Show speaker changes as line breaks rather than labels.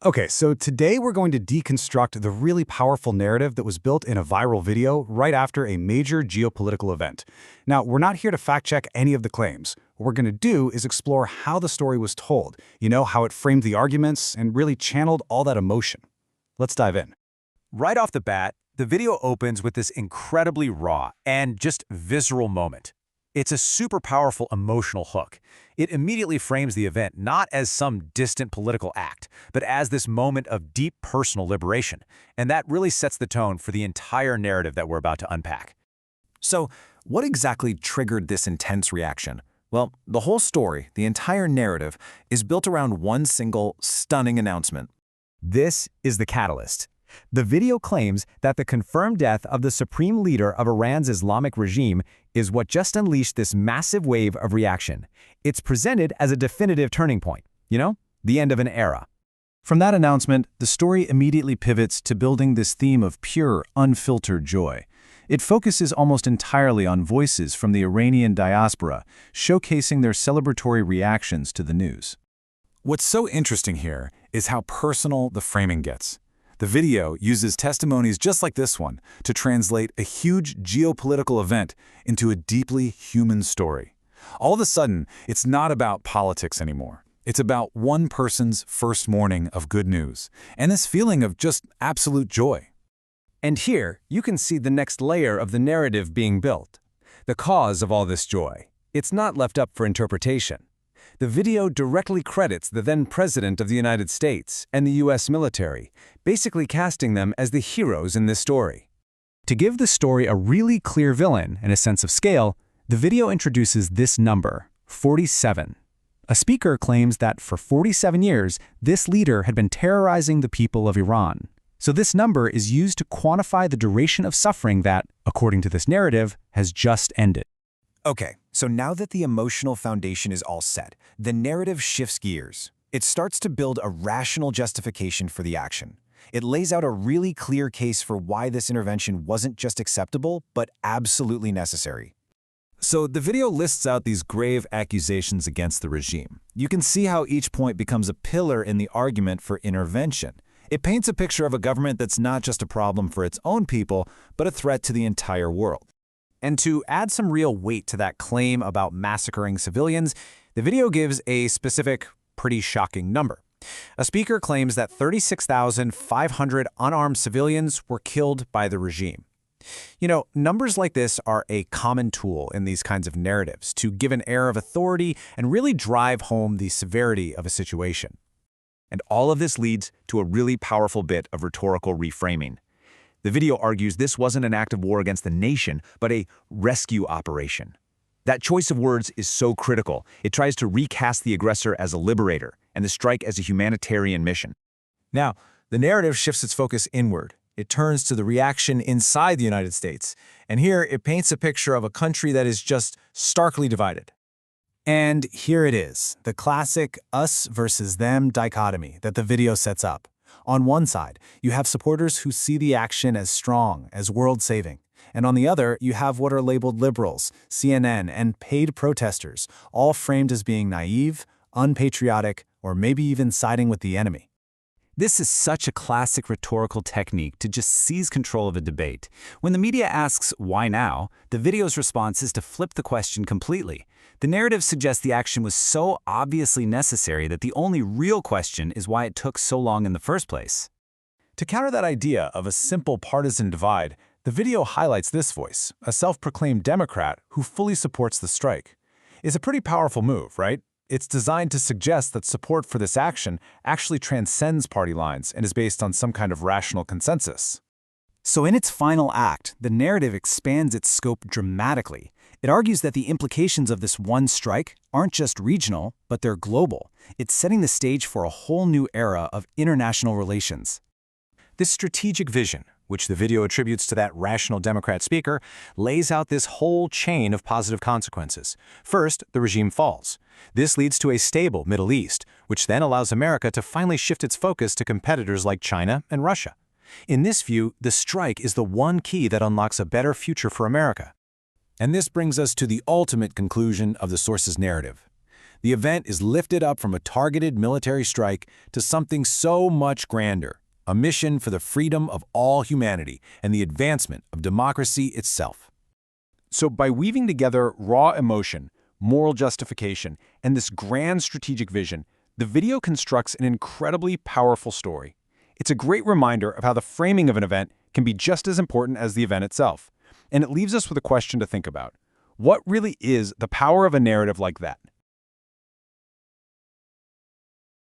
Okay, so today we're going to deconstruct the really powerful narrative that was built in a viral video right after a major geopolitical event. Now, we're not here to fact-check any of the claims. What we're going to do is explore how the story was told, how it framed the arguments and really channeled all that emotion. Let's dive in.
Right off the bat, the video opens with this incredibly raw and just visceral moment. It's a super powerful emotional hook. It immediately frames the event not as some distant political act, but as this moment of deep personal liberation. And that really sets the tone for the entire narrative that we're about to unpack.
So, what exactly triggered this intense reaction? Well, the whole story, the entire narrative, is built around one single, stunning announcement.
This is the catalyst. The video claims that the confirmed death of the supreme leader of Iran's Islamic regime is what just unleashed this massive wave of reaction. It's presented as a definitive turning point, the end of an era.
From that announcement, the story immediately pivots to building this theme of pure, unfiltered joy. It focuses almost entirely on voices from the Iranian diaspora, showcasing their celebratory reactions to the news.
What's so interesting here is how personal the framing gets. The video uses testimonies just like this one to translate a huge geopolitical event into a deeply human story. All of a sudden, it's not about politics anymore. It's about one person's first morning of good news, and this feeling of just absolute joy.
And here, you can see the next layer of the narrative being built. The cause of all this joy. It's not left up for interpretation. The video directly credits the then President of the United States and the U.S. military, basically casting them as the heroes in this story. To give the story a really clear villain and a sense of scale, the video introduces this number, 47. A speaker claims that for 47 years, this leader had been terrorizing the people of Iran. So this number is used to quantify the duration of suffering that, according to this narrative, has just ended.
Okay, so now that the emotional foundation is all set, the narrative shifts gears. It starts to build a rational justification for the action. It lays out a really clear case for why this intervention wasn't just acceptable, but absolutely necessary.
So the video lists out these grave accusations against the regime. You can see how each point becomes a pillar in the argument for intervention. It paints a picture of a government that's not just a problem for its own people, but a threat to the entire world.
And to add some real weight to that claim about massacring civilians, the video gives a specific, pretty shocking number. A speaker claims that 36,500 unarmed civilians were killed by the regime. Numbers like this are a common tool in these kinds of narratives to give an air of authority and really drive home the severity of a situation. And all of this leads to a really powerful bit of rhetorical reframing. The video argues this wasn't an act of war against the nation, but a rescue operation. That choice of words is so critical. It tries to recast the aggressor as a liberator and the strike as a humanitarian mission.
Now, the narrative shifts its focus inward. It turns to the reaction inside the United States. And here, it paints a picture of a country that is just starkly divided.
And here it is, the classic us versus them dichotomy that the video sets up. On one side, you have supporters who see the action as strong, as world-saving. And on the other, you have what are labeled liberals, CNN, and paid protesters, all framed as being naive, unpatriotic, or maybe even siding with the enemy.
This is such a classic rhetorical technique to just seize control of a debate. When the media asks, why now, the video's response is to flip the question completely. The narrative suggests the action was so obviously necessary that the only real question is why it took so long in the first place.
To counter that idea of a simple partisan divide, the video highlights this voice, a self-proclaimed Democrat who fully supports the strike. It's a pretty powerful move, right? It's designed to suggest that support for this action actually transcends party lines and is based on some kind of rational consensus. So in its final act, the narrative expands its scope dramatically. It argues that the implications of this one strike aren't just regional, but they're global. It's setting the stage for a whole new era of international relations. This strategic vision, which the video attributes to that rational Democrat speaker, lays out this whole chain of positive consequences. First, the regime falls. This leads to a stable Middle East, which then allows America to finally shift its focus to competitors like China and Russia. In this view, the strike is the one key that unlocks a better future for America. And this brings us to the ultimate conclusion of the source's narrative.
The event is lifted up from a targeted military strike to something so much grander, a mission for the freedom of all humanity and the advancement of democracy itself.
So by weaving together raw emotion, moral justification, and this grand strategic vision, the video constructs an incredibly powerful story. It's a great reminder of how the framing of an event can be just as important as the event itself. And it leaves us with a question to think about. What really is the power of a narrative like that?